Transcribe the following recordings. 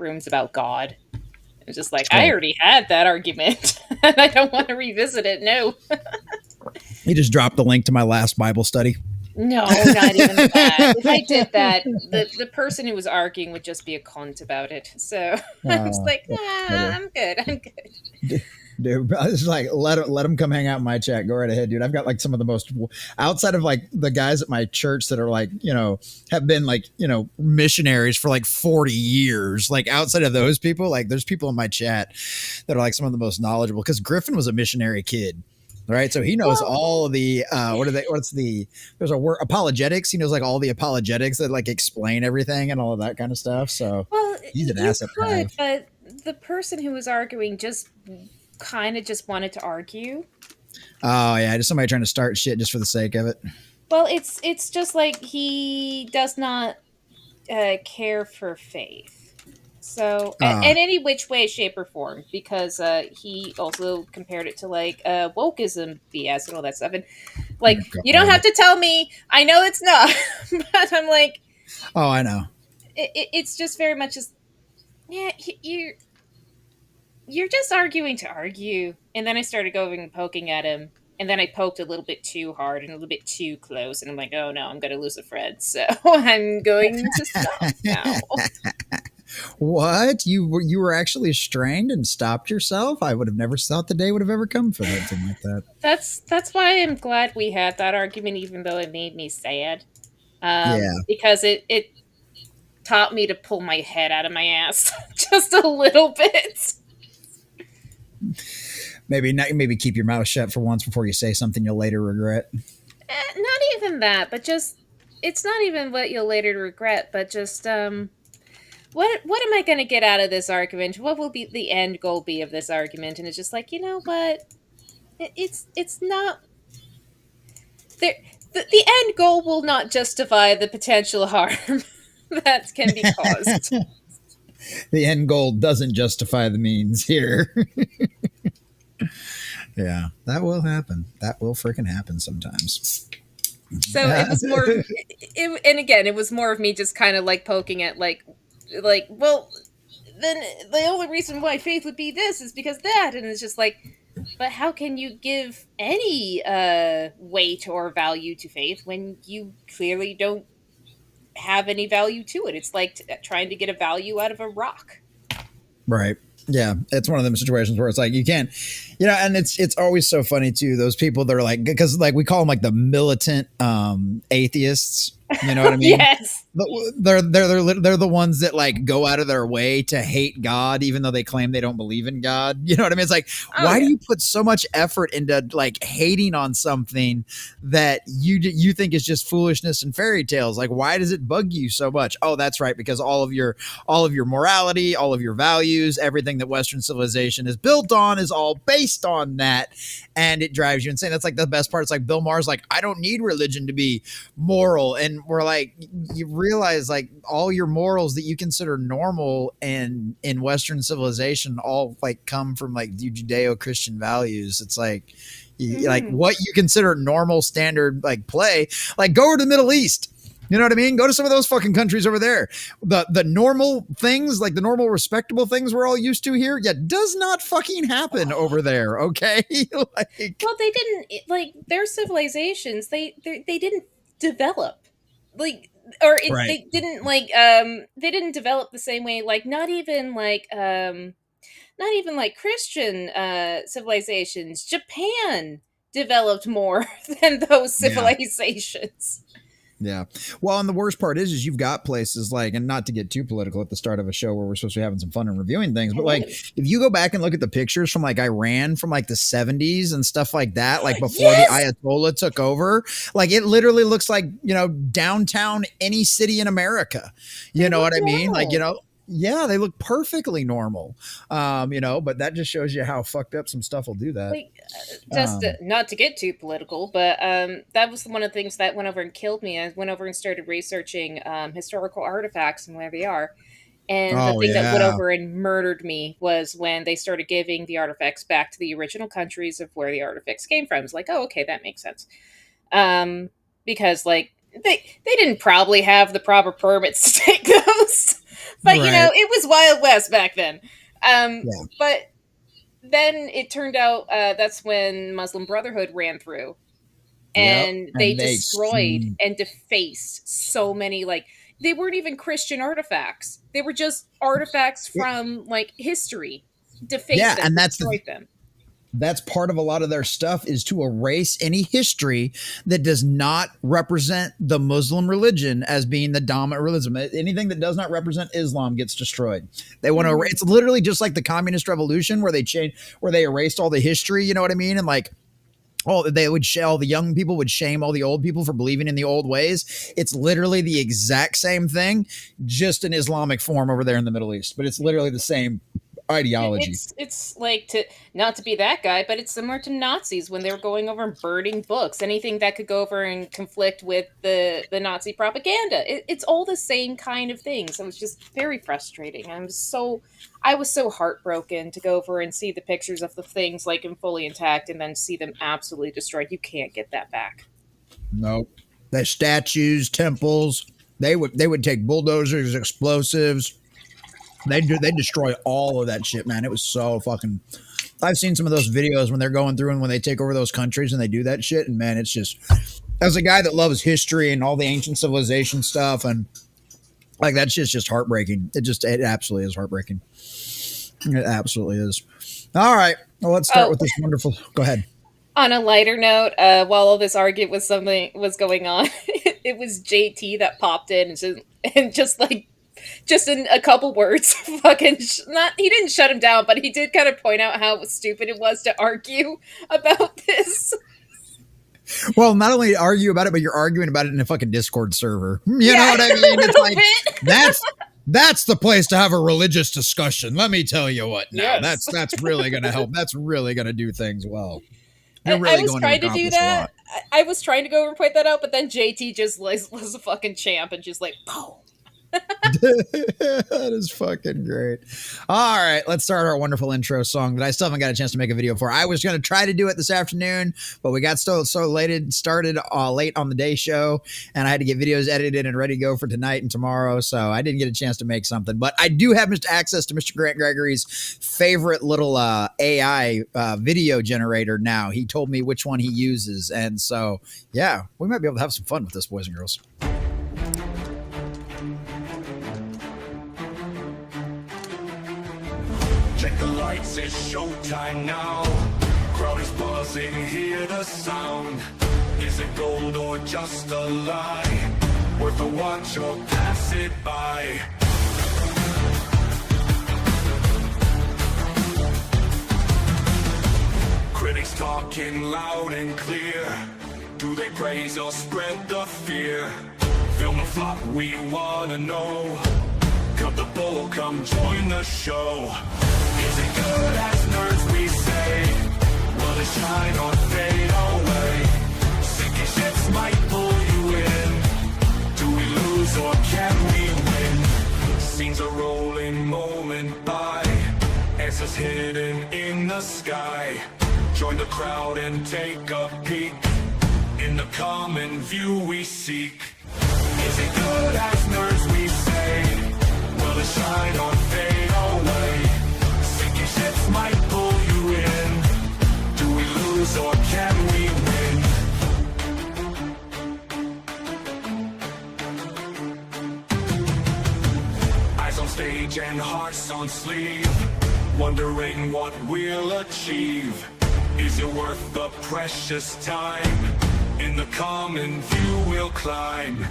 rooms about God. It's just like, I already had that argument, and I don't want to revisit it. No. You just dropped the link to my last Bible study. No, not even that. If I did that, the person who was arguing would just be a cunt about it. So I was like, I'm good. I'm good. Dude, it's like let them come hang out in my chat. Go right ahead, dude. I've got like some of the most, outside of like the guys at my church that are like, have been like, missionaries for like 40 years. Like outside of those people, like there's people in my chat that are like some of the most knowledgeable, because Griffin was a missionary kid. Right. So he knows all of the, there's a word, apologetics. He knows like all the apologetics that like explain everything and all of that kind of stuff. So he's an asset. But the person who was arguing just kind of just wanted to argue. Oh yeah. Just somebody trying to start shit just for the sake of it. Well, it's just like he does not care for faith. So, in any which way, shape, or form, because he also compared it to like wokeism BS and all that stuff. And like, you don't have to tell me. I know it's not, but I'm like, oh, I know. It's just very much just, yeah, you're just arguing to argue. And then I started going and poking at him. And then I poked a little bit too hard and a little bit too close. And I'm like, oh no, I'm going to lose a friend. So I'm going to stop now. What? You were actually strained and stopped yourself? I would have never thought the day would have ever come for something like that. That's why I'm glad we had that argument, even though it made me sad. Because it taught me to pull my head out of my ass just a little bit. Maybe keep your mouth shut for once before you say something you'll later regret. Not even that, but just, it's not even what you'll later regret, but just what am I going to get out of this argument? What will be the end goal be of this argument? And it's just like, you know what? It's not there. The end goal will not justify the potential harm that can be caused. The end goal doesn't justify the means here. Yeah, that will happen. That will freaking happen sometimes. So it was more, and again, it was more of me just kind of like poking at like, well, then the only reason why faith would be this is because that, and it's just like, but how can you give any weight or value to faith when you clearly don't have any value to it? It's like trying to get a value out of a rock. Right. Yeah, it's one of them situations where it's like you can't, and it's always so funny too. Those people that are like, because like we call them like the militant atheists. You know what I mean? Yes. They're the ones that like go out of their way to hate God, even though they claim they don't believe in God. You know what I mean? It's like, why do you put so much effort into like hating on something that you think is just foolishness and fairy tales? Like, why does it bug you so much? Oh, that's right, because all of your morality, all of your values, everything that Western civilization is built on is all based on that, and it drives you insane. That's like the best part. It's like Bill Maher's like, I don't need religion to be moral, and we're like, you realize like all your morals that you consider normal and in Western civilization all like come from like Judeo-Christian values. It's like, like what you consider normal standard like play, like go to the Middle East. You know what I mean? Go to some of those fucking countries over there. The normal things, like the normal respectable things we're all used to here, does not fucking happen over there. Okay. Like, well, they didn't like their civilizations. They didn't develop. Like, or they didn't like they didn't develop the same way, like not even like Christian civilizations. Japan developed more than those civilizations. Yeah. Well, and the worst part is you've got places like, and not to get too political at the start of a show where we're supposed to be having some fun and reviewing things, but like if you go back and look at the pictures from like Iran from like the 70s and stuff like that, like before the Ayatollah took over, like it literally looks like, downtown any city in America. You know what I mean? Like, yeah, they look perfectly normal. But that just shows you how fucked up some stuff will do that. Like, just not to get too political, but that was one of the things that went over and killed me. I went over and started researching historical artifacts and where they are. And the thing that went over and murdered me was when they started giving the artifacts back to the original countries of where the artifacts came from. It's like, oh, okay, that makes sense. Because like they didn't probably have the proper permits to take those. But Right. it was Wild West back then. Yeah. But then it turned out that's when Muslim Brotherhood ran through, Yep. and they And destroyed and defaced so many, like, they weren't even Christian artifacts. They were just artifacts from like history. Defaced yeah, them, and destroyed them. that's part of a lot of their stuff, is to erase any history that does not represent the Muslim religion as being the dominant religion. Anything that does not represent Islam gets destroyed. They want to. It's literally just like the communist revolution, where they erased all the history. You know what I mean? And like, oh, they would all the young people would shame all the old people for believing in the old ways. It's literally the exact same thing, just in Islamic form over there in the Middle East. But it's literally the same ideology. It's like, to not to be that guy, but it's similar to Nazis when they were going over and burning books, anything that could go over and conflict with the Nazi propaganda. It's all the same kind of thing. So it's just very frustrating. I was so heartbroken to go over and see the pictures of the things like in fully intact, and then see them absolutely destroyed. You can't get that back. Nope. The statues, temples, they would take bulldozers, explosives. They destroy all of that shit, man. It was so fucking. I've seen some of those videos when they're going through and when they take over those countries and they do that shit, and man, it's just, as a guy that loves history and all the ancient civilization stuff, and like, that shit's just heartbreaking. It absolutely is heartbreaking. It absolutely is. All right, well, let's start with this wonderful. Go ahead. On a lighter note, while all this argument was going on, it was JT that popped in and just in a couple words, fucking not. He didn't shut him down, but he did kind of point out how stupid it was to argue about this. Well, not only argue about it, but you're arguing about it in a fucking Discord server. You know what I mean? It's like that's the place to have a religious discussion. Let me tell you what. Now, yes. that's really going to help. That's really going to do things well. You're really I was trying to do that. I was trying to go over and point that out, but then JT just was a fucking champ and just like, boom. That is fucking great. All right, let's start our wonderful intro song that I still haven't got a chance to make a video for. I was going to try to do it this afternoon, but we got so started late on the day show, and I had to get videos edited and ready to go for tonight and tomorrow, so I didn't get a chance to make something. But I do have access to Mr. Grant Gregory's favorite little AI video generator now. He told me which one he uses, and so yeah, we might be able to have some fun with this, boys and girls. Check the lights, it's showtime now. Crowd is buzzing, hear the sound. Is it gold or just a lie? Worth a watch or pass it by? Critics talking loud and clear. Do they praise or spread the fear? Film a flop, we wanna know. Cut the bull, come join the show. Is it good as nerds we say? Will it shine or fade away? Sinking ships might pull you in. Do we lose or can we win? Scenes are rolling moment by. Answers hidden in the sky. Join the crowd and take a peek. In the common view we seek. Is it good as nerds we say? Will it shine or fade away? Sinking ships might pull you in. Do we lose or can we win? Eyes on stage and hearts on sleeve. Wondering what we'll achieve. Is it worth the precious time? In the common view we'll climb.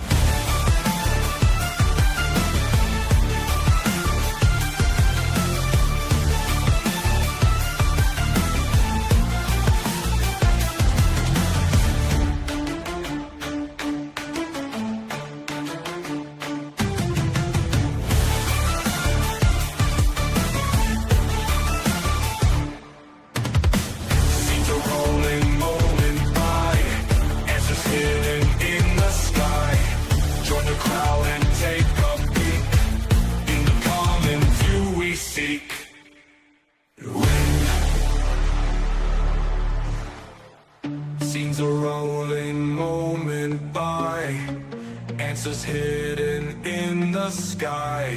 Answers hidden in the sky.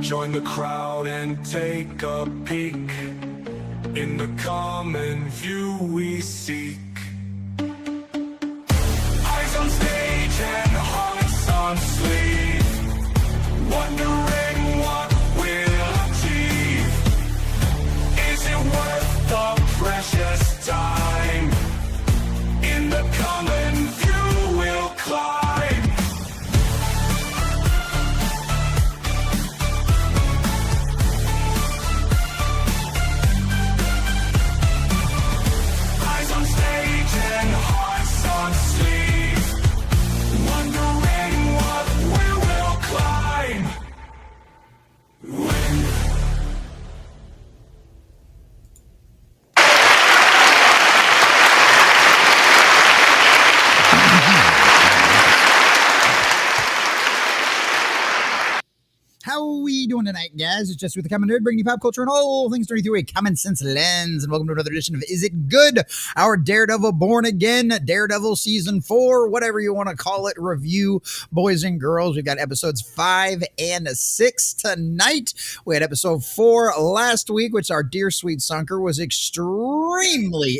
Join the crowd and take a peek. In the common view we seek. Eyes on stage and hearts on sleeve, wondering what we'll achieve. Is it worth the precious time? In the common view we'll climb. Eyes on stage and hearts on sleeve, wondering what we will climb. When How are we doing tonight, guys? It's just with the Common Nerd, bringing you pop culture and all things dirty through a common sense lens. And welcome to another edition of Is It Good? Our Daredevil Born Again, Daredevil Season 4, whatever you want to call it, review, boys and girls. We've got episodes 5 and 6 tonight. We had episode 4 last week, which our dear sweet Sunker was extremely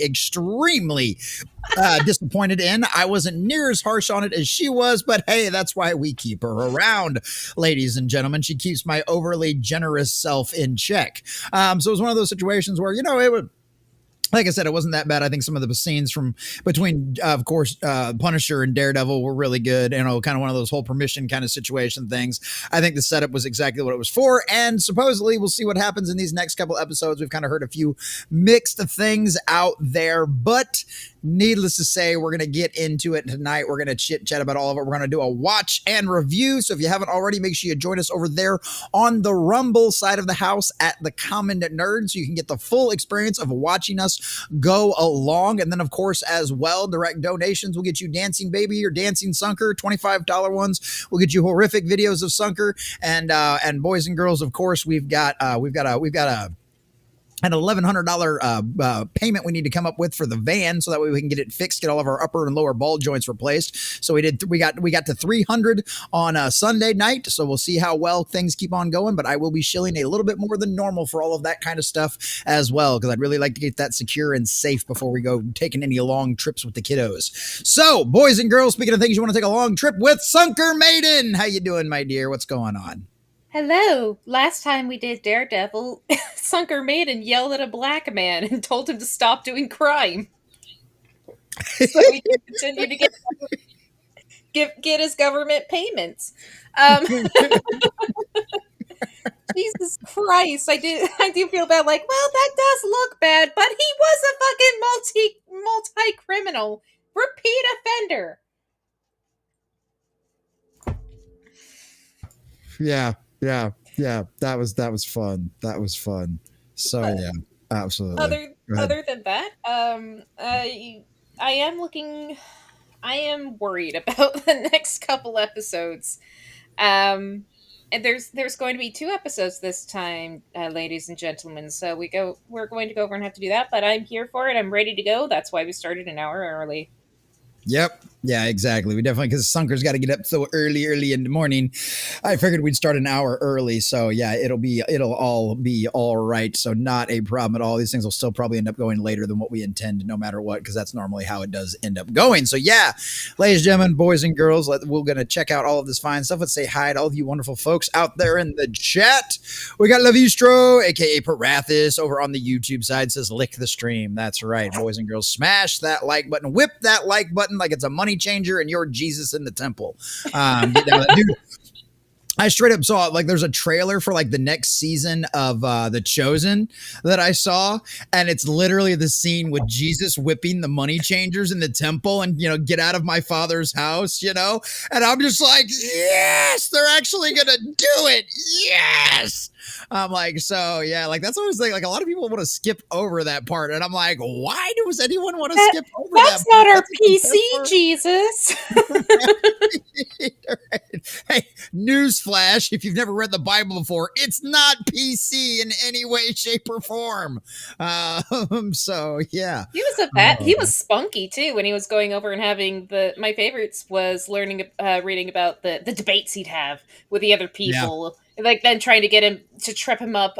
disappointed in. I wasn't near as harsh on it as she was, but hey, that's why we keep her around, ladies and gentlemen. She keeps my overly generous self in check. So it was one of those situations where, it would, like I said, it wasn't that bad. I think some of the scenes from between, of course, Punisher and Daredevil were really good. Kind of one of those whole permission kind of situation things. I think the setup was exactly what it was for. And supposedly we'll see what happens in these next couple episodes. We've kind of heard a few mixed things out there, but needless to say, we're going to get into it tonight. We're going to chit chat about all of it. We're going to do a watch and review. So if you haven't already, make sure you join us over there on the Rumble side of the house at the Common Nerd, so you can get the full experience of watching us go along. And then, of course, as well, direct donations will get you Dancing Baby or Dancing Sunker, $25 ones. We'll get you horrific videos of Sunker, and boys and girls. Of course, we've got an $1,100 payment we need to come up with for the van, so that way we can get it fixed, get all of our upper and lower ball joints replaced. So we got to 300 on Sunday night. So we'll see how well things keep on going, but I will be shilling a little bit more than normal for all of that kind of stuff as well, because I'd really like to get that secure and safe before we go taking any long trips with the kiddos. So, boys and girls, speaking of things you want to take a long trip with, Sunker Maiden, how you doing, my dear? What's going on? Hello. Last time we did Daredevil, Sunker Maiden yelled at a black man and told him to stop doing crime. So he can continue to get his government payments. Jesus Christ, I do feel bad. Like, well, that does look bad, but he was a fucking multi-criminal, repeat offender. Yeah. That was fun. So yeah, absolutely. Other than that, I am worried about the next couple episodes. And there's going to be 2 episodes this time, ladies and gentlemen. So we're going to go over and have to do that, but I'm here for it. I'm ready to go. That's why we started an hour early. Yep. Yeah, exactly. We definitely, because Sunker's got to get up so early in the morning. I figured we'd start an hour early. So yeah, it'll all be all right. So not a problem at all. These things will still probably end up going later than what we intend, no matter what, because that's normally how it does end up going. So yeah, ladies and gentlemen, boys and girls, we're going to check out all of this fine stuff. Let's say hi to all of you wonderful folks out there in the chat. We got Lavistro, aka Parathis, over on the YouTube side, says lick the stream. That's right, boys and girls. Smash that like button. Whip that like button like it's a money changer and you're Jesus in the temple. Dude, I straight up saw like there's a trailer for like the next season of The Chosen that I saw, and it's literally the scene with Jesus whipping the money changers in the temple and get out of my father's house, and I'm just like, yes, they're actually gonna do it. Yes. I'm like, so yeah, like that's always like a lot of people want to skip over that part, and I'm like, why does anyone want to skip over that? That's not our PC, Jesus. Right. Hey, newsflash: if you've never read the Bible before, it's not PC in any way, shape, or form. So yeah, he was spunky too when he was going over and having my favorites was reading about the debates he'd have with the other people. Yeah. like then trying to get him to trip him up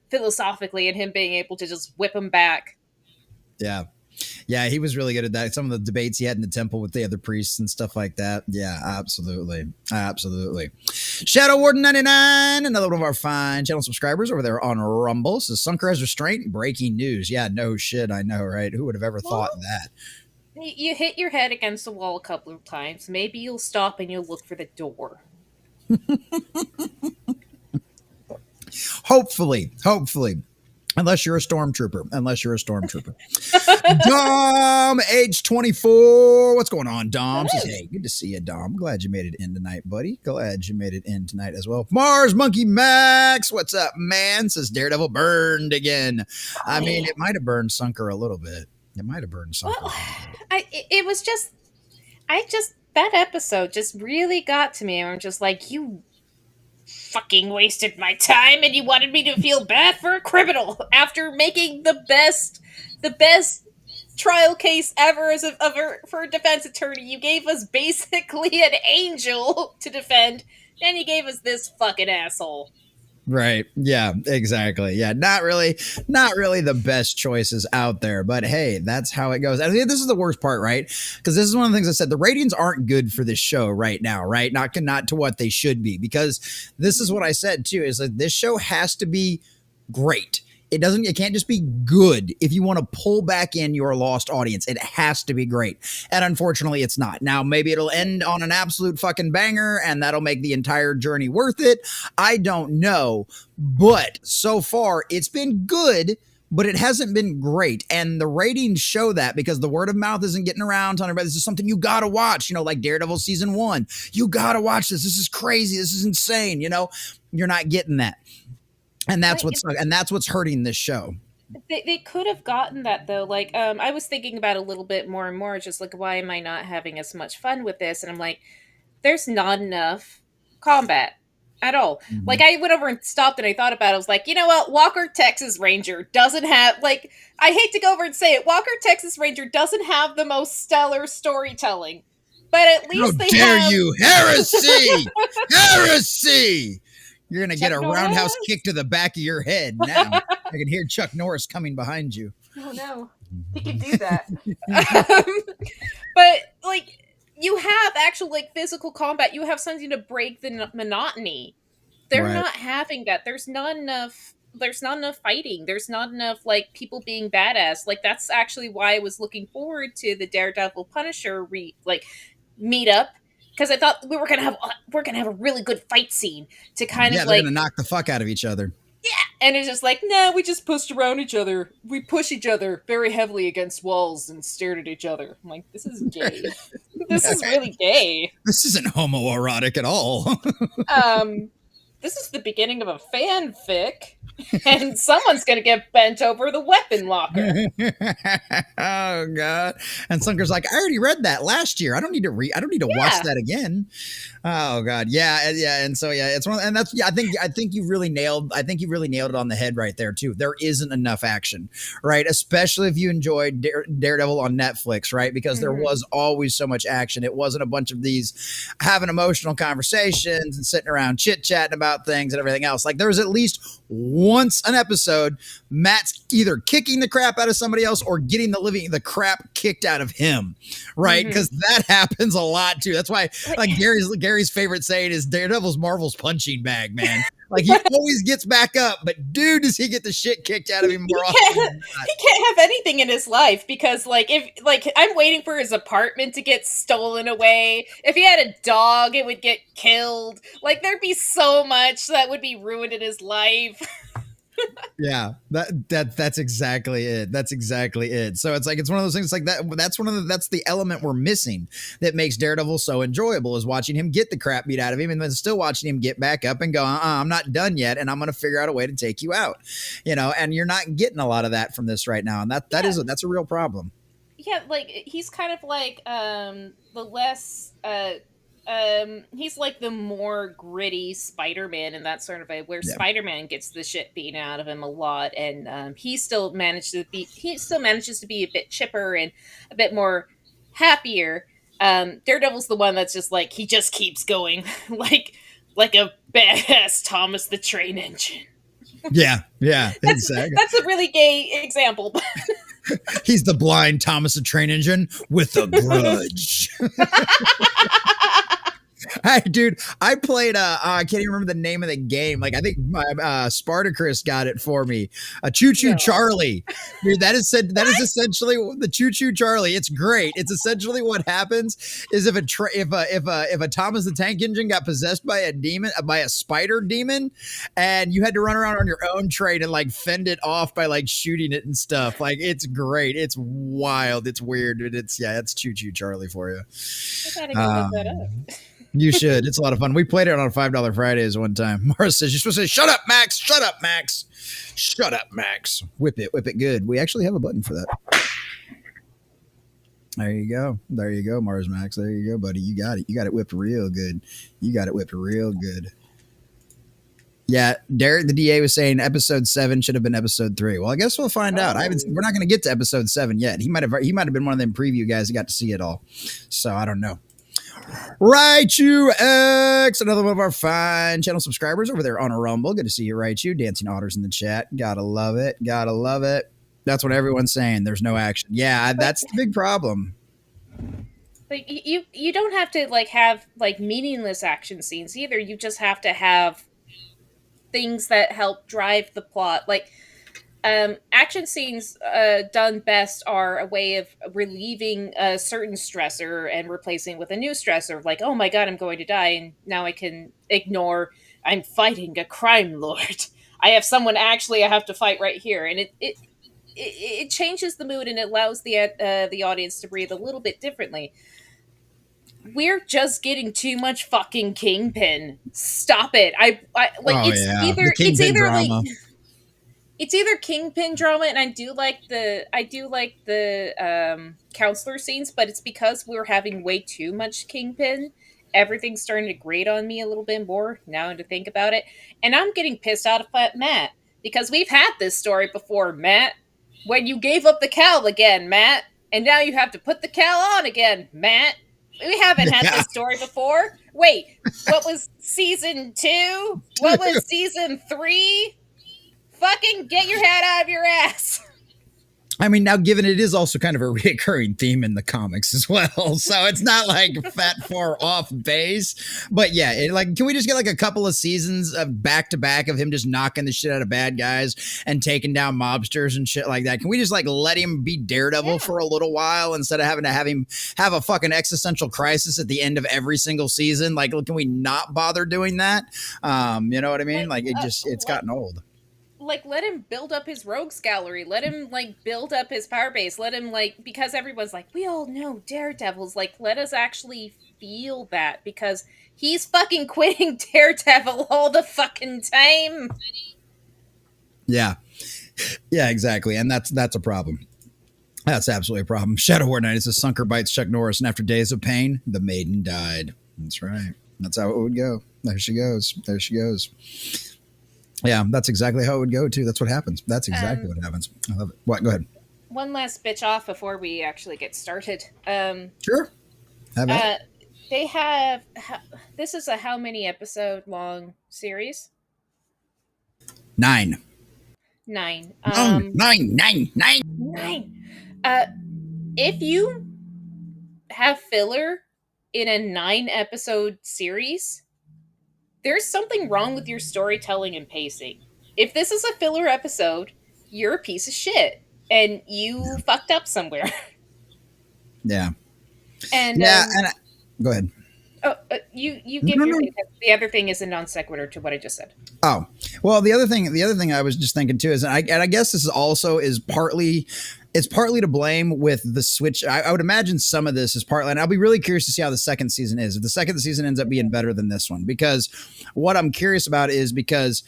philosophically, and him being able to just whip him back. Yeah. Yeah, he was really good at that. Some of the debates he had in the temple with the other priests and stuff like that. Yeah, absolutely. Absolutely. Shadow Warden 99, another one of our fine channel subscribers over there on Rumble, says Sunker has restraint. Breaking news. Yeah, no shit. I know, right? Who would have ever thought that? You hit your head against the wall a couple of times. Maybe you'll stop and you'll look for the door. Hopefully. Unless you're a stormtrooper. Dom, age 24. What's going on, Dom? Says, hey, good to see you, Dom. Glad you made it in tonight, buddy. Glad you made it in tonight as well. Mars Monkey Max, what's up, man? Says Daredevil burned again. I mean, it might have burned Sunker a little bit. Well, it was just, that episode just really got to me. I'm just like, you fucking wasted my time, and you wanted me to feel bad for a criminal after making the best trial case ever for a defense attorney. You gave us basically an angel to defend, and you gave us this fucking asshole. Right. Yeah, exactly. Yeah. Not really the best choices out there, but hey, that's how it goes. I mean, this is the worst part, right? Because this is one of the things I said, the ratings aren't good for this show right now, right? Not to what they should be, because this is what I said too, is that this show has to be great. It can't just be good. If you want to pull back in your lost audience, it has to be great. And unfortunately, it's not. Now, maybe it'll end on an absolute fucking banger and that'll make the entire journey worth it. I don't know. But so far, it's been good, but it hasn't been great. And the ratings show that, because the word of mouth isn't getting around telling everybody this is something you got to watch, like Daredevil season 1. You got to watch this. This is crazy. This is insane. You're not getting that. And that's what's hurting this show. They could have gotten that though. Like, I was thinking about it a little bit more and more, just like, why am I not having as much fun with this? And I'm like, there's not enough combat at all. Mm-hmm. Like, I went over and stopped and I thought about it. I was like, you know what? Walker Texas Ranger doesn't have, like, I hate to go over and say it, Walker Texas Ranger doesn't have the most stellar storytelling. But at least How dare you! Heresy! Heresy! You're going to get a roundhouse kick to the back of your head now. I can hear Chuck Norris coming behind you. Oh, no. He can do that. But, like, you have actual, like, physical combat. You have something to break the monotony. They're not having that. There's not enough fighting. There's not enough, like, people being badass. Like, that's actually why I was looking forward to the Daredevil Punisher, meet up. Because I thought we're gonna have a really good fight scene to kind of like, they're gonna knock the fuck out of each other. Yeah, and it's just like, no, we just pushed around each other. We push each other very heavily against walls and stared at each other. I'm like, this is gay. This is really gay. This isn't homoerotic at all. This is the beginning of a fanfic, and someone's gonna get bent over the weapon locker. Oh God! And Sunker's like, I already read that last year. I don't need to watch that again. Oh God, yeah. And so it's one, and that's I think you really nailed. I think you really nailed it on the head right there too. There isn't enough action, right? Especially if you enjoyed Daredevil on Netflix, right? Because there was always so much action. It wasn't a bunch of these having emotional conversations and sitting around chit chatting about things and everything else. Like, there was at least once an episode Matt's either kicking the crap out of somebody else or getting the crap kicked out of him, right? Because that happens a lot too. That's why, like, Gary's favorite saying is Daredevil's Marvel's punching bag, man. Like, he always gets back up, but dude, does he get the shit kicked out of him more often than not. He can't have anything in his life because, like, I'm waiting for his apartment to get stolen away. If he had a dog, it would get killed. Like, there'd be so much that would be ruined in his life. Yeah, that's exactly it. That's exactly it. So it's one of those things like that. That's the element we're missing that makes Daredevil so enjoyable, is watching him get the crap beat out of him and then still watching him get back up and go, I'm not done yet, and I'm going to figure out a way to take you out. And you're not getting a lot of that from this right now, and that's a real problem. Yeah, like, he's kind of like the less he's like the more gritty Spider-Man in that sort of way, where Spider-Man gets the shit beaten out of him a lot, and he still manages to be a bit chipper and a bit more happier. Daredevil's the one that's just like, he just keeps going like a badass Thomas the Train Engine. Yeah, exactly. That's a really gay example. He's the blind Thomas the Train Engine with a grudge. Hey, dude, I played I can't even remember the name of the game. Like, I think my Spartacus got it for me. A Choo Choo Charlie. Dude, that is essentially the Choo Choo Charlie. It's great. It's essentially what happens is if a Thomas the Tank Engine got possessed by a demon, by a spider demon, and you had to run around on your own train and like fend it off by like shooting it and stuff. Like, it's great. It's wild. It's weird. It's Choo Choo Charlie for you. I gotta go look that up. You should. It's a lot of fun. We played it on $5 Fridays one time. Mara says, you're supposed to say, shut up, Max. Shut up, Max. Shut up, Max. Whip it good. We actually have a button for that. There you go. There you go, Mars Max. There you go, buddy. You got it. You got it whipped real good. You got it whipped real good. Yeah, Derek the DA was saying episode 7 should have been episode 3. Well, I guess we'll find out. We're not going to get to episode 7 yet. He might have been one of them preview guys that got to see it all. So I don't know. Raichu X, another one of our fine channel subscribers over there on a Rumble. Good to see you, Raichu. Dancing otters in the chat. Gotta love it. Gotta love it. That's what everyone's saying. There's no action. Yeah, that's the big problem. Like, you don't have to like have like meaningless action scenes either. You just have to have things that help drive the plot. Like, action scenes done best are a way of relieving a certain stressor and replacing it with a new stressor. Like, oh my god, I'm going to die, and now I can ignore I'm fighting a crime lord. I have someone actually I have to fight right here, and it changes the mood and it allows the audience to breathe a little bit differently. We're just getting too much fucking Kingpin. Stop it! It's either drama. Like. It's either Kingpin drama, and I do like the counselor scenes, but it's because we're having way too much Kingpin. Everything's starting to grate on me a little bit more now to think about it, and I'm getting pissed out at Matt because we've had this story before, Matt. When you gave up the cowl again, Matt, and now you have to put the cowl on again, Matt. We haven't had this story before. Wait, what was season 2? What was season 3? Fucking get your head out of your ass. I mean, now given it is also kind of a recurring theme in the comics as well, so it's not like fat far off base. But yeah, can we just get like a couple of seasons of back to back of him just knocking the shit out of bad guys and taking down mobsters and shit like that? Can we just like let him be Daredevil for a little while instead of having to have him have a fucking existential crisis at the end of every single season? Like, can we not bother doing that? You know what I mean? Like, it's gotten old. Like, let him build up his rogues gallery. Let him, like, build up his power base. Let him, like, because everyone's like, we all know Daredevil's. Like, let us actually feel that, because he's fucking quitting Daredevil all the fucking time. Yeah. Yeah, exactly. And that's a problem. That's absolutely a problem. Shadow War Knight is a Sunker bites Chuck Norris, and after days of pain, the Maiden died. That's right. That's how it would go. There she goes. There she goes. Yeah, that's exactly how it would go, too. That's what happens. That's exactly what happens. I love it. What? Go ahead. One last bitch off before we actually get started. Sure. They have... This is a how many episode long series? 9. 9. 9. If you have filler in a 9 episode series... there's something wrong with your storytelling and pacing. If this is a filler episode, you're a piece of shit, and you fucked up somewhere. Yeah. And go ahead. Oh, you give your thing. The other thing is a non sequitur to what I just said. Oh, well, the other thing I was just thinking too is, and I guess this is also partly to blame with the switch. I would imagine some of this is partly, and I'll be really curious to see how the second season is. If the second season ends up being better than this one, because what I'm curious about is because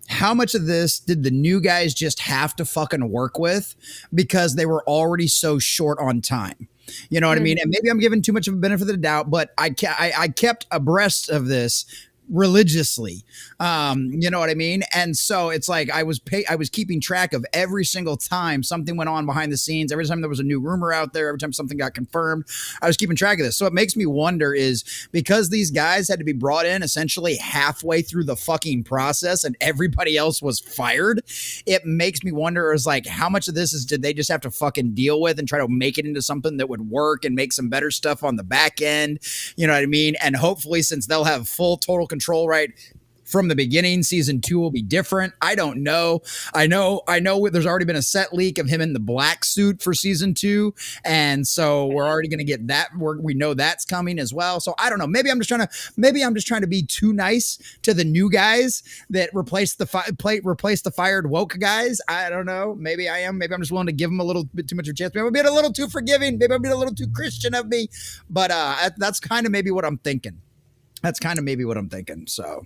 how much of this did the new guys just have to fucking work with because they were already so short on time? You know what I mean? And maybe I'm giving too much of a benefit of the doubt, but I kept abreast of this religiously. You know what I mean? And so it's like I was keeping track of every single time something went on behind the scenes, every time there was a new rumor out there, every time something got confirmed, I was keeping track of this. So it makes me wonder is because these guys had to be brought in essentially halfway through the fucking process and everybody else was fired, it makes me wonder is like how much of this is did they just have to fucking deal with and try to make it into something that would work and make some better stuff on the back end, you know what I mean? And hopefully since they'll have full total control right from the beginning, season 2 will be different. I don't know. I know there's already been a set leak of him in the black suit for season 2. And so we're already going to get that. We know that's coming as well. So I don't know. Maybe I'm just trying to be too nice to the new guys that replace the fired woke guys. I don't know. Maybe I am. Maybe I'm just willing to give them a little bit too much of a chance. Maybe I'm being a little too forgiving. Maybe I'm being a little too Christian of me. But that's kind of maybe what I'm thinking. So.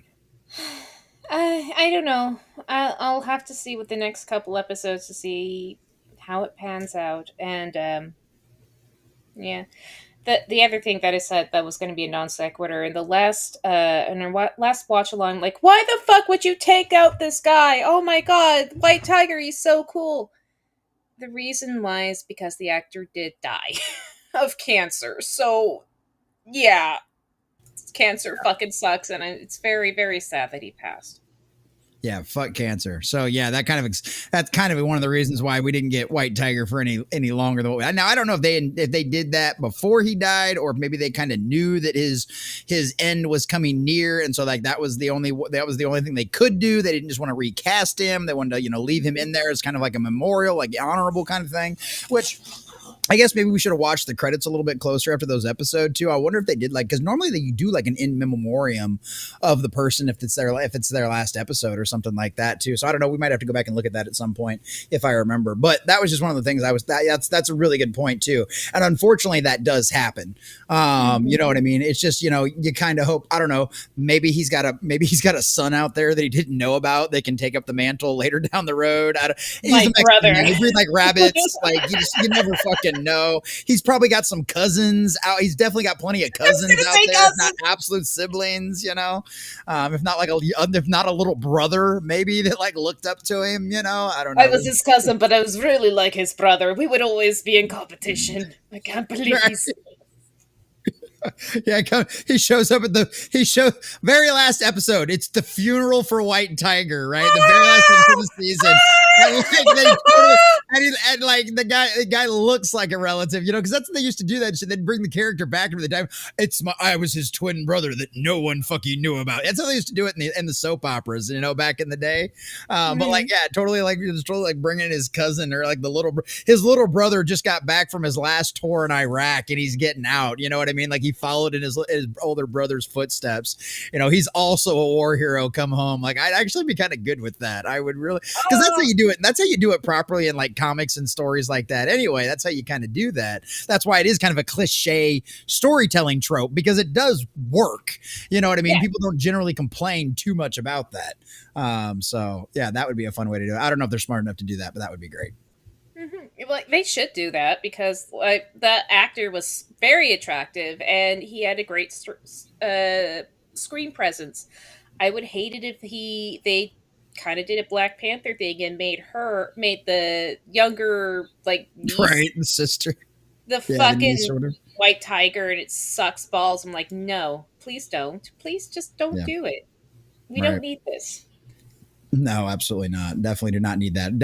I don't know. I'll have to see with the next couple episodes to see how it pans out. And yeah, the other thing that I said that was going to be a non sequitur in the last last watch along, like, why the fuck would you take out this guy? Oh my god, White Tiger, he's so cool. The reason lies because the actor did die of cancer. So yeah, cancer fucking sucks, and it's very, very sad that he passed. Yeah, fuck cancer. So yeah, that's kind of one of the reasons why we didn't get White Tiger for any longer than now. I don't know if they did that before he died, or maybe they kind of knew that his end was coming near, and so like that was the only thing they could do. They didn't just want to recast him; they wanted to leave him in there as kind of like a memorial, like honorable kind of thing, which. I guess maybe we should have watched the credits a little bit closer after those episodes too. I wonder if they did because normally you do like an in memoriam of the person if it's their last episode or something like that too. So I don't know. We might have to go back and look at that at some point if I remember. But that was just one of the things that's a really good point too. And unfortunately, that does happen. You know what I mean? It's just you kind of hope. I don't know. Maybe he's got a son out there that he didn't know about. They can take up the mantle later down the road. My brother. They breed like rabbits. Like you never fucking know. He's probably got some cousins out. He's definitely got plenty of cousins out there, if not absolute siblings, if not a little brother maybe that like looked up to him, I don't know. I was his cousin, but I was really like his brother. We would always be in competition. I can't believe he's Yeah, he shows up at the very last episode. It's the funeral for White Tiger, right? The very last episode of the season. And the guy looks like a relative, because that's what they used to do. That shit. They'd bring the character back into the time. I was his twin brother that no one fucking knew about. That's how they used to do it in the soap operas, back in the day. But totally bringing in his cousin or like his little brother just got back from his last tour in Iraq and he's getting out. You know what I mean? Like he followed in his older brother's footsteps. He's also a war hero come home. Like I'd actually be kind of good with that. I would really, because that's how you do it. That's how you do it properly in like comics and stories like that. Anyway, that's how you kind of do that. That's why it is kind of a cliche storytelling trope because it does work. You know what I mean? Yeah. People don't generally complain too much about that. So yeah, that would be a fun way to do it. I don't know if they're smart enough to do that, but that would be great. Mm-hmm. Well, they should do that because the actor was very attractive and he had a great screen presence. I would hate it if they kind of did a Black Panther thing and made the younger niece, right, the sister, the fucking White Tiger, and it sucks balls. I'm like, no, please don't. Please just don't do it. We don't need this. No, absolutely not. Definitely do not need that.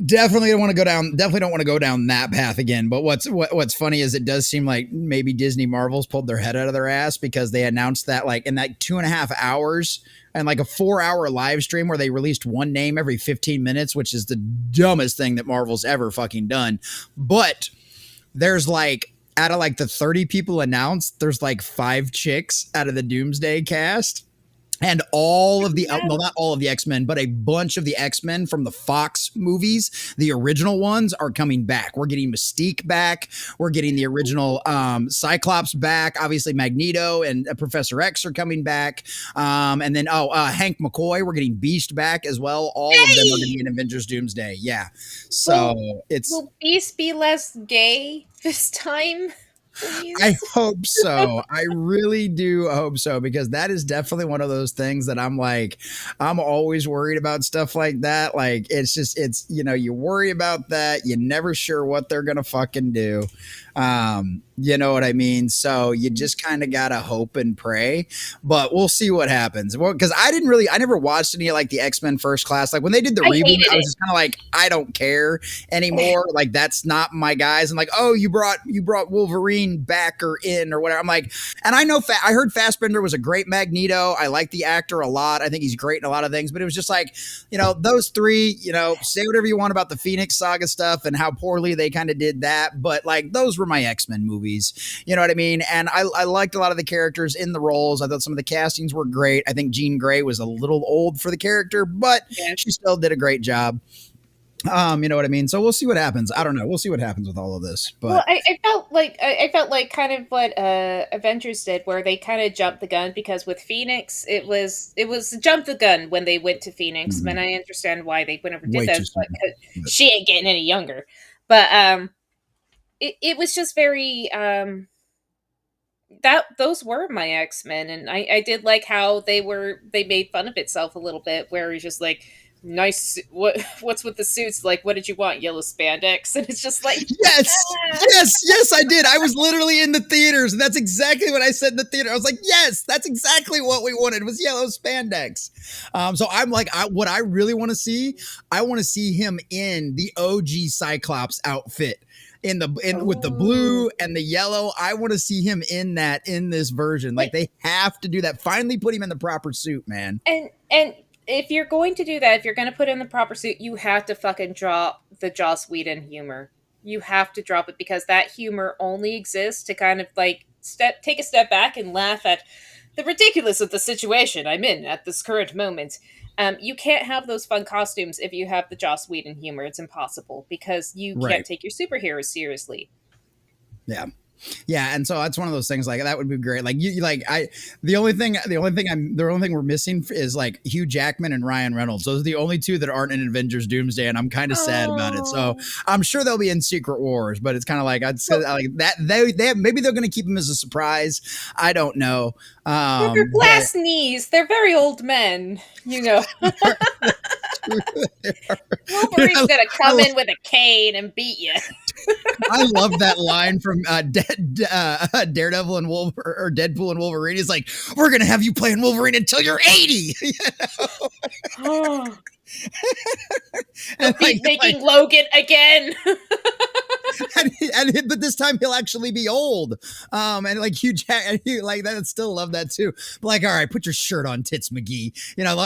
Definitely don't want to go down. Definitely don't want to go down that path again. But what's funny is it does seem like maybe Disney Marvel's pulled their head out of their ass because they announced that in that 2.5 hours and like a 4-hour live stream where they released one name every 15 minutes, which is the dumbest thing that Marvel's ever fucking done. But there's out of the 30 people announced, there's 5 chicks out of the Doomsday cast. And all of the, well, not all of the X-Men, but a bunch of the X-Men from the Fox movies, the original ones, are coming back. We're getting Mystique back. We're getting the original Cyclops back. Obviously, Magneto and Professor X are coming back. And then, Hank McCoy, we're getting Beast back as well. All of them are going to be in Avengers Doomsday. Yeah. So Will Beast be less gay this time? please. I hope so. I really do hope so, because that is definitely one of those things that I'm like, I'm always worried about stuff like that. Like, it's just, you worry about that. You're never sure what they're going to fucking do. You know what I mean? So you just kind of got to hope and pray, but we'll see what happens. Well, because I never watched any of like the X-Men First Class. Like when they did the reboot, I was just kind of like, I don't care anymore. Like that's not my guys. And like, oh, you brought Wolverine back or in or whatever. I'm like, and I know, I heard Fassbender was a great Magneto. I like the actor a lot. I think he's great in a lot of things, but it was just like, those three, say whatever you want about the Phoenix Saga stuff and how poorly they kind of did that. But like, those were my X-Men movies. You know what I mean? And I liked a lot of the characters in the roles. I thought some of the castings were great. I think Jean Grey was a little old for the character, but she still did a great job. You know what I mean? So we'll see what happens. I don't know. We'll see what happens with all of this. But well, I felt like kind of what Avengers did, where they kind of jumped the gun, because with Phoenix, it was jump the gun when they went to Phoenix. Mm-hmm. And I understand why they never did that. But she ain't getting any younger. But it was just very those were my X-Men, and I did like how they made fun of itself a little bit, where he's just like, nice, what's with the suits, like, what did you want, yellow spandex? And it's just like, yes I did. I was literally in the theaters, and that's exactly what I said in the theater. I was like, yes, that's exactly what we wanted, was yellow spandex. So I'm like, what I really want to see, I want to see him in the OG Cyclops outfit. With the blue and the yellow. I want to see him in this version. Like, they have to do that. Finally put him in the proper suit, man. And if you're going to do that, if you're going to put in the proper suit, you have to fucking drop the Joss Whedon humor. You have to drop it, because that humor only exists to kind of like take a step back and laugh at the ridiculous of the situation I'm in at this current moment. You can't have those fun costumes if you have the Joss Whedon humor. It's impossible, because you can't take your superheroes seriously. Yeah, and so that's one of those things. Like, that would be great. Like, the only thing we're missing is like Hugh Jackman and Ryan Reynolds. Those are the only two that aren't in Avengers Doomsday, and I'm kind of sad about it. So I'm sure they'll be in Secret Wars, but it's kind of like, I'd say like that maybe they're going to keep them as a surprise. I don't know. With their glass knees, they're very old men. Wolverine's gonna come in with a cane and beat you. I love that line from Daredevil and or Deadpool and Wolverine. He's like, "We're gonna have you playing Wolverine until you're 80." And making Logan again. But this time he'll actually be old. And like Hugh Jackman, like that, I'd still love that too. But like, all right, put your shirt on, Tits McGee.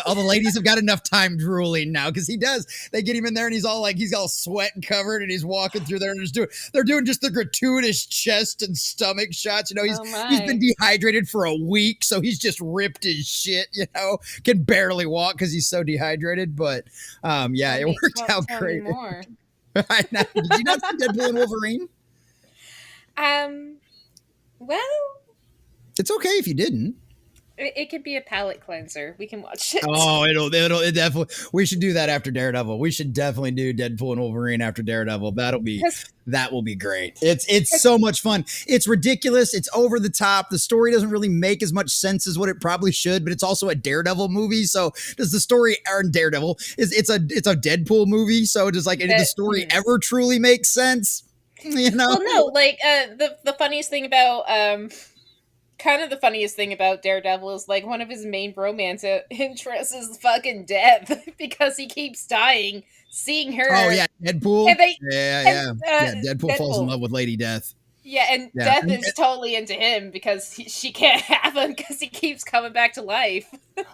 All the ladies have got enough time drooling now, because he does. They get him in there, and he's all sweat and covered, and he's walking through there, and they're doing just the gratuitous chest and stomach shots. He's been dehydrated for a week, so he's just ripped as shit. Can barely walk because he's so dehydrated. But it worked out great. Did you not see Deadpool and Wolverine? Well, it's okay if you didn't. It could be a palate cleanser. We can watch it. Oh, it definitely. We should do that after Daredevil. We should definitely do Deadpool and Wolverine after Daredevil. That will be great. It's so much fun. It's ridiculous. It's over the top. The story doesn't really make as much sense as what it probably should, but it's also a Daredevil movie. So does the story earn Daredevil? It's a Deadpool movie. So does did the story ever truly make sense? Well, no. Like the funniest thing about kind of the funniest thing about Daredevil is like one of his main romance interests is fucking death, because he keeps dying, seeing her. Oh yeah, Deadpool. Deadpool falls in love with Lady Death. Yeah, and Death is totally into him because she can't have him because he keeps coming back to life.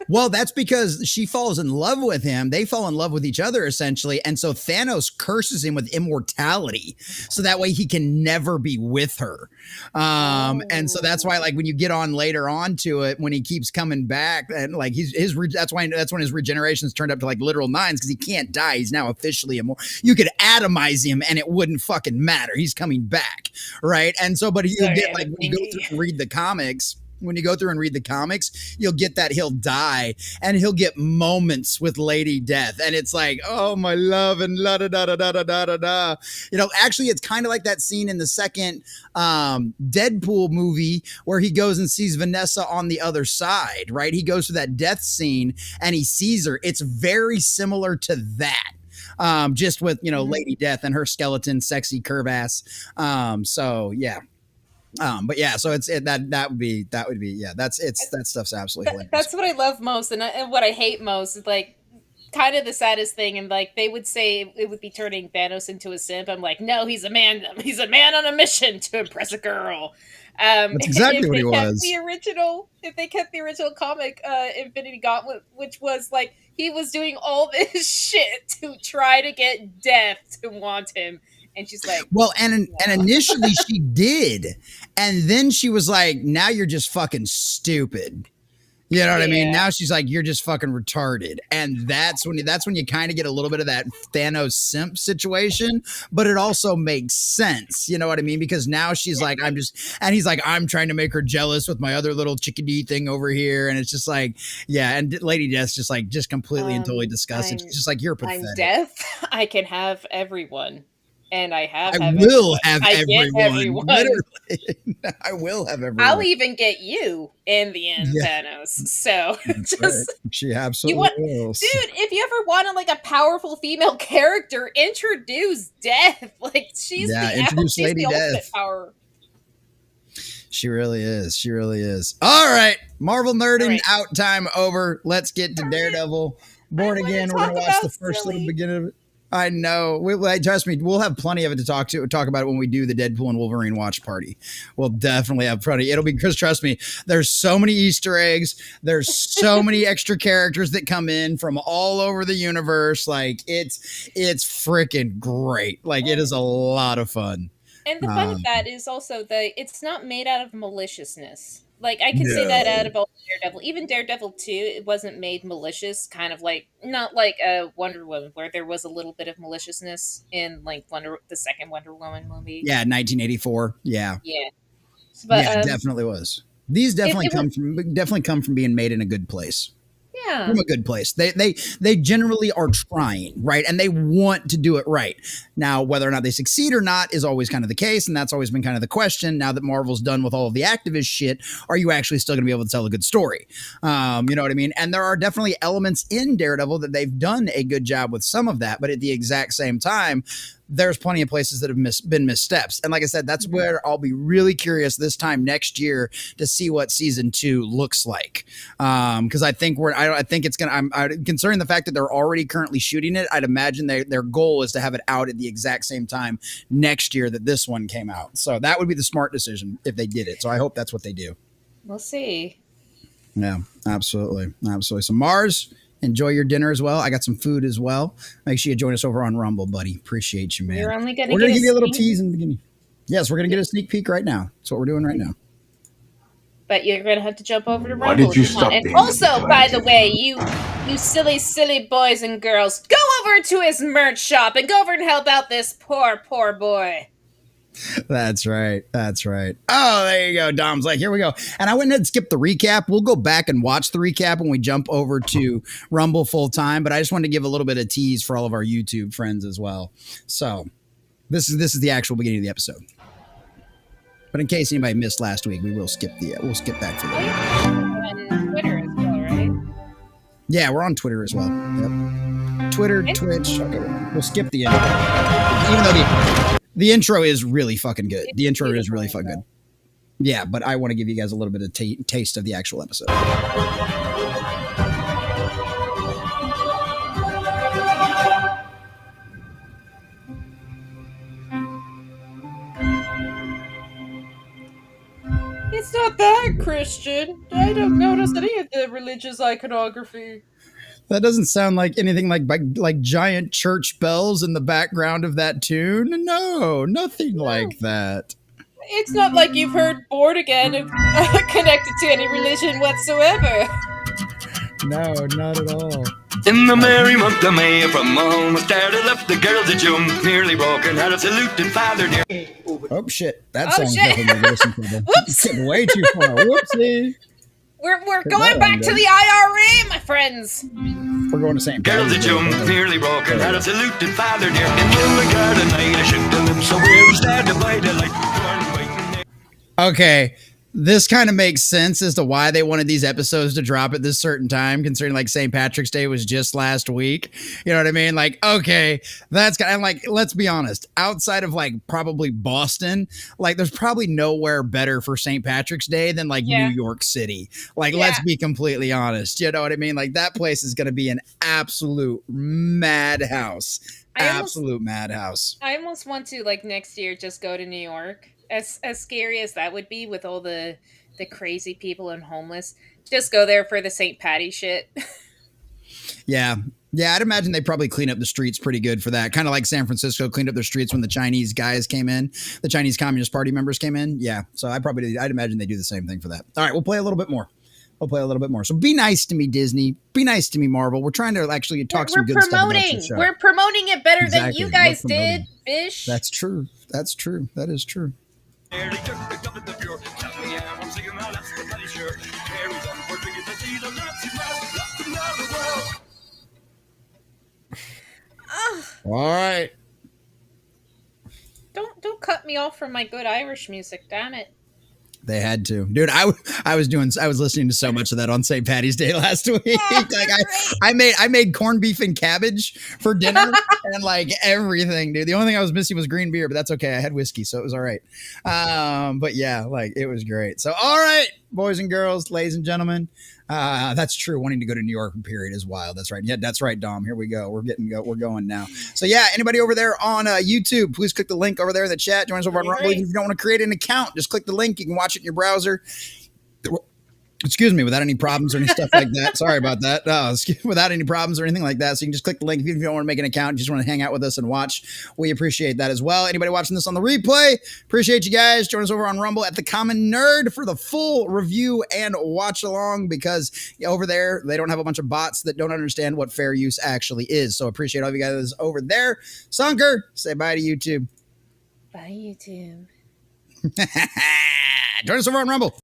Well, that's because she falls in love with him. They fall in love with each other, essentially. And so Thanos curses him with immortality. So that way he can never be with her. And so that's why, like, when you get on later on to it, when he keeps coming back, and like that's when his regeneration's turned up to like literal 9s, because he can't die. He's now officially immortal. You could atomize him and it wouldn't fucking matter. He's coming back. Right. And so, but you'll get, like, when you go through and read the comics, when you go through and read the comics, you'll get that he'll die and he'll get moments with Lady Death. And it's like, oh, my love, and la da da da da da da da. You know, actually, it's kind of like that scene in the second Deadpool movie where he goes and sees Vanessa on the other side, right? He goes to that death scene and he sees her. It's very similar to that. Just with, you know, Lady Death and her skeleton, sexy curve ass. So yeah. But yeah, so that would be yeah. That stuff's absolutely hilarious. That's what I love most, and what I hate most is like kind of the saddest thing. And like they would say it would be turning Thanos into a simp. I'm like, no, he's a man. He's a man on a mission to impress a girl. That's exactly what he was. If they kept the original comic, Infinity Gauntlet, which was like he was doing all this shit to try to get Death to want him. And she's like, well, and initially she did. And then she was like, now you're just fucking stupid. You know what I mean? Now she's like, you're just fucking retarded. And that's when you kind of get a little bit of that Thanos simp situation, but it also makes sense. You know what I mean? Because now she's like, and he's like, I'm trying to make her jealous with my other little chickadee thing over here. And it's just like, yeah. And Lady Death's just like, just completely and totally disgusted. It's just like, you're pathetic. I'm Death. I can have everyone. And I will have everyone. Literally. I will have everyone. I'll even get you in the end, Thanos. So just right. She absolutely will. Dude, if you ever wanted like a powerful female character, introduce Death. Like she's introduce Lady Death. Ultimate power. She really is. She really is. All right. Marvel nerding out time over. Let's get to Daredevil. Born Again. We're going to watch the first little beginning of it. I know. Trust me, we'll have plenty of it to talk about it when we do the Deadpool and Wolverine watch party. We'll definitely have plenty. It'll be, because trust me, there's so many Easter eggs. There's so many extra characters that come in from all over the universe. Like it's freaking great. Like it is a lot of fun. And the fun of that is also that it's not made out of maliciousness. Like, I can say that out of all Daredevil. Even Daredevil 2, it wasn't made malicious, kind of like, not like Wonder Woman, where there was a little bit of maliciousness in, like, the second Wonder Woman movie. Yeah, 1984. Yeah. Yeah. But, yeah, it definitely was. These definitely come from being made in a good place. Yeah. From a good place. They generally are trying, right? And they want to do it right. Now, whether or not they succeed or not is always kind of the case, and that's always been kind of the question. Now that Marvel's done with all of the activist shit, are you actually still going to be able to tell a good story? You know what I mean? And there are definitely elements in Daredevil that they've done a good job with some of that, but at the exact same time, there's plenty of places that have been missteps. And like I said, that's where I'll be really curious this time next year to see what season 2 looks like. Because I think I'm concerning the fact that they're already currently shooting it. I'd imagine their goal is to have it out at the exact same time next year that this one came out. So that would be the smart decision if they did it. So I hope that's what they do. We'll see. Yeah, absolutely. Absolutely. So Mars, enjoy your dinner as well. I got some food as well. Make sure you join us over on Rumble, buddy. Appreciate you, man. We're going to give you a little tease in the beginning. Yes, we're going to get a sneak peek right now. That's what we're doing right now. But you're going to have to jump over to Rumble. Why did you stop? And also, by the way, you silly boys and girls, go over to his merch shop and go over and help out this poor boy. That's right. Oh, there you go. Dom's like, here we go. And I went ahead and skipped the recap. We'll go back and watch the recap when we jump over to Rumble full time. But I just wanted to give a little bit of tease for all of our YouTube friends as well. So this is the actual beginning of the episode. But in case anybody missed last week, we'll skip back for that. On Twitter as well, right? Yeah, we're on Twitter as well. Yep. Twitter, Twitch. Okay, we'll skip the intro. Even though the intro is really fucking good. The intro is really fucking good. Yeah, but I want to give you guys a little bit of taste of the actual episode. It's not that Christian. I don't notice any of the religious iconography. That doesn't sound like anything like giant church bells in the background of that tune. No, nothing like that. It's not like you've heard Born Again connected to any religion whatsoever. No, not at all. In the merry month of May, from home I started up, the girls that jumped nearly broken, had a salute and father dear. Oh shit! That Oh, song's shit. definitely get us in trouble. Whoops. Getting way too far. Whoopsie. We're that going back to one, the IRA, my friends. We're going to St. Girls that Patty's jumped Day. nearly broken, had a salute and father dear. In kindergarten night, I shook the limbs so we started by the light. Okay, this kind of makes sense as to why they wanted these episodes to drop at this certain time, considering like St. Patrick's Day was just last week. You know what I mean? Like, okay, that's kind of like, let's be honest, outside of like probably Boston, like there's probably nowhere better for St. Patrick's Day than like Yeah. New York City. Like, Yeah. let's be completely honest. You know what I mean? Like that place is going to be an absolute madhouse. Absolute madhouse. I almost want to like next year just go to New York. As scary as that would be with all the crazy people and homeless, just go there for the St. Patty shit. Yeah. Yeah, I'd imagine they probably clean up the streets pretty good for that. Kind of like San Francisco cleaned up their streets when the Chinese guys came in, the Chinese Communist Party members came in. Yeah, so I'd imagine they do the same thing for that. All right, we'll play a little bit more. So be nice to me, Disney. Be nice to me, Marvel. We're trying to actually talk some good stuff about your show. We're promoting it better Exactly. than you guys We're did, promoting. fish. That's true. That is true. All right. Don't cut me off from my good Irish music, damn it. They had to, dude. I was listening to so much of that on St. Patty's Day last week. Like I made corned beef and cabbage for dinner and like everything, dude. The only thing I was missing was green beer, but that's okay. I had whiskey, so it was all right. But yeah, like it was great. So all right, boys and girls, ladies and gentlemen. That's true. Wanting to go to New York period is wild. That's right. Yeah, that's right, Dom. Here we go. We're going now. So yeah, anybody over there on YouTube, please click the link over there in the chat. Join us over on Rumble. If you don't want to create an account, just click the link. You can watch it in your browser. Excuse me, without any problems or any stuff like that. Sorry about that. Without any problems or anything like that. So you can just click the link if you don't want to make an account, just want to hang out with us and watch. We appreciate that as well. Anybody watching this on the replay, appreciate you guys. Join us over on Rumble at The Common Nerd for the full review and watch along, because over there, they don't have a bunch of bots that don't understand what fair use actually is. So appreciate all of you guys over there. Sunker, say bye to YouTube. Bye, YouTube. Join us over on Rumble.